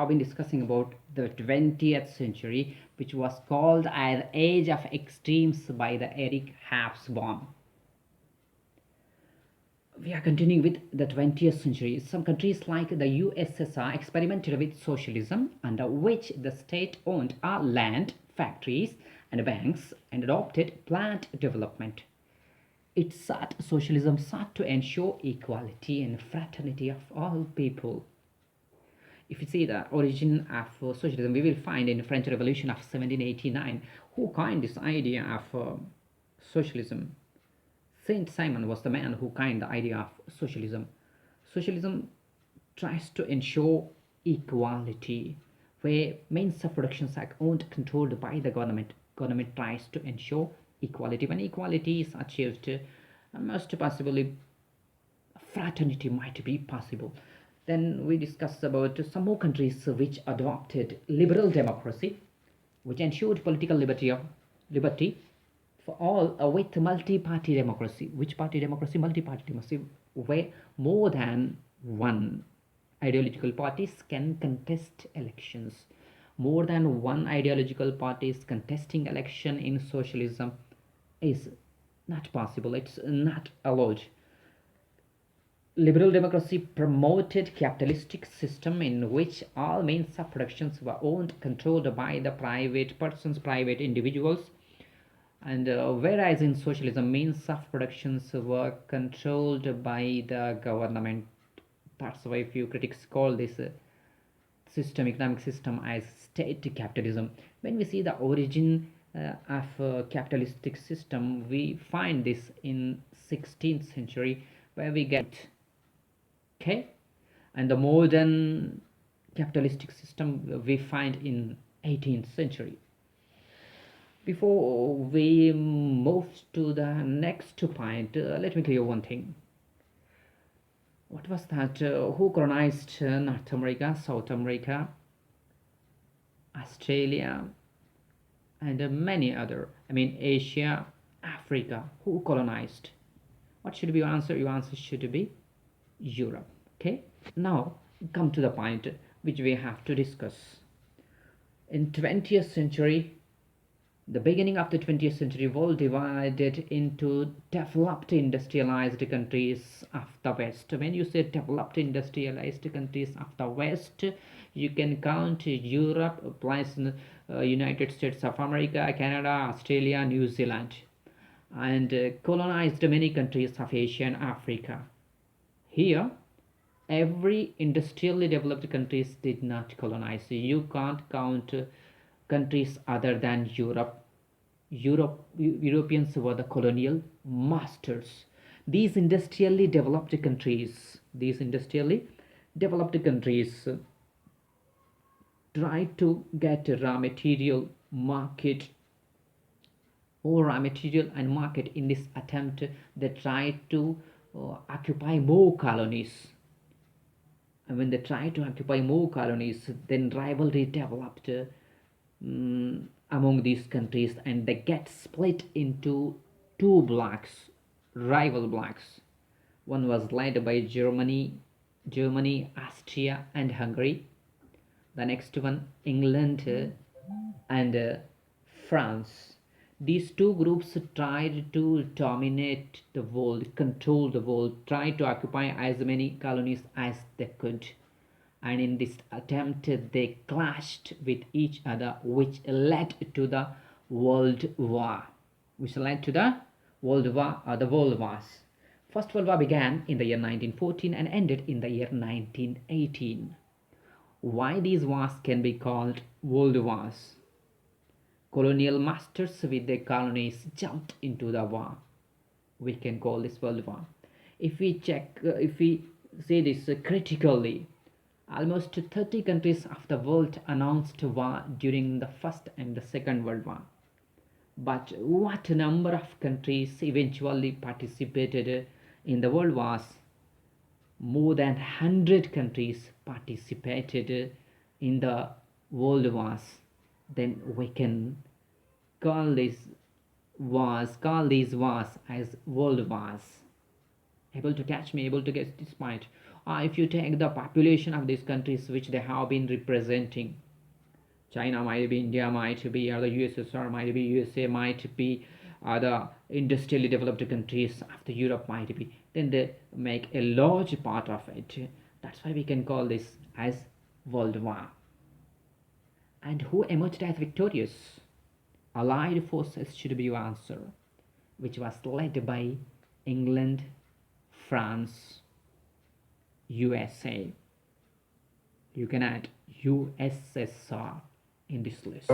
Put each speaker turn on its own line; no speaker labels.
have been discussing about the 20th century, which was called as Age of Extremes by the Eric Hobsbawm. We are continuing with the 20th century. Some countries like the USSR experimented with socialism, under which the state owned our land, factories, and banks and adopted planned development. Socialism sought to ensure equality and fraternity of all people. If you see the origin of socialism, we will find in the French Revolution of 1789, who coined this idea of socialism. Saint Simon was the man who coined the idea of socialism. Socialism tries to ensure equality, where means of production are owned, controlled by the government. Government tries to ensure equality. When equality is achieved, most possibly fraternity might be possible. Then we discussed about some more countries which adopted liberal democracy, which ensured political liberty for all, with multi-party democracy. Which party democracy? Multi-party democracy, where more than one ideological parties can contest elections. More than one ideological parties contesting election in socialism is not possible. It's not allowed. Liberal democracy promoted capitalistic system in which all means of production were owned, controlled by the private persons, private individuals. And whereas in socialism, means of productions were controlled by the government. That's why few critics call this system, economic system, as state capitalism. When we see the origin of capitalistic system, we find this in 16th century, where we get and the modern capitalistic system we find in 18th century. Before we move to the next point, let me clear one thing. What was that? Who colonized North America, South America, Australia, and many other? Asia, Africa. Who colonized? What should be your answer? Your answer should be Europe. Now come to the point which we have to discuss. In 20th century, the beginning of the 20th century, world divided into developed industrialized countries of the West. When you say developed industrialized countries of the West, you can count Europe plus United States of America, Canada, Australia, New Zealand, and colonized many countries of Asia and Africa. Here, every industrially developed countries did not colonize. You can't count countries other than Europe. Europeans were the colonial masters. These industrially developed countries try to get raw material market and market. In this attempt, they try to occupy more colonies. And when they try to occupy more colonies, then rivalry developed among these countries, and they get split into two blocks, rival blocks. One was led by Germany, Austria, and Hungary. The next one, England and France. These two groups tried to dominate the world, control the world, tried to occupy as many colonies as they could. And in this attempt, they clashed with each other, which led to the World War. The World Wars. First World War began in the year 1914 and ended in the year 1918. Why these wars can be called World Wars? Colonial masters with their colonies jumped into the war. We can call this World War. If we say this critically, almost 30 countries of the world announced war during the First and the Second World War. But what number of countries eventually participated in the World Wars? More than 100 countries participated in the World Wars. Then we can call these wars as world wars. Able to catch me, able to get this point. If you take the population of these countries which they have been representing, China might be, India might be, or the USSR might be, USA might be, the industrially developed countries of the Europe might be, then they make a large part of it. That's why we can call this as World War. And who emerged as victorious? Allied forces should be your answer, which was led by England, France, USA. You can add USSR in this list.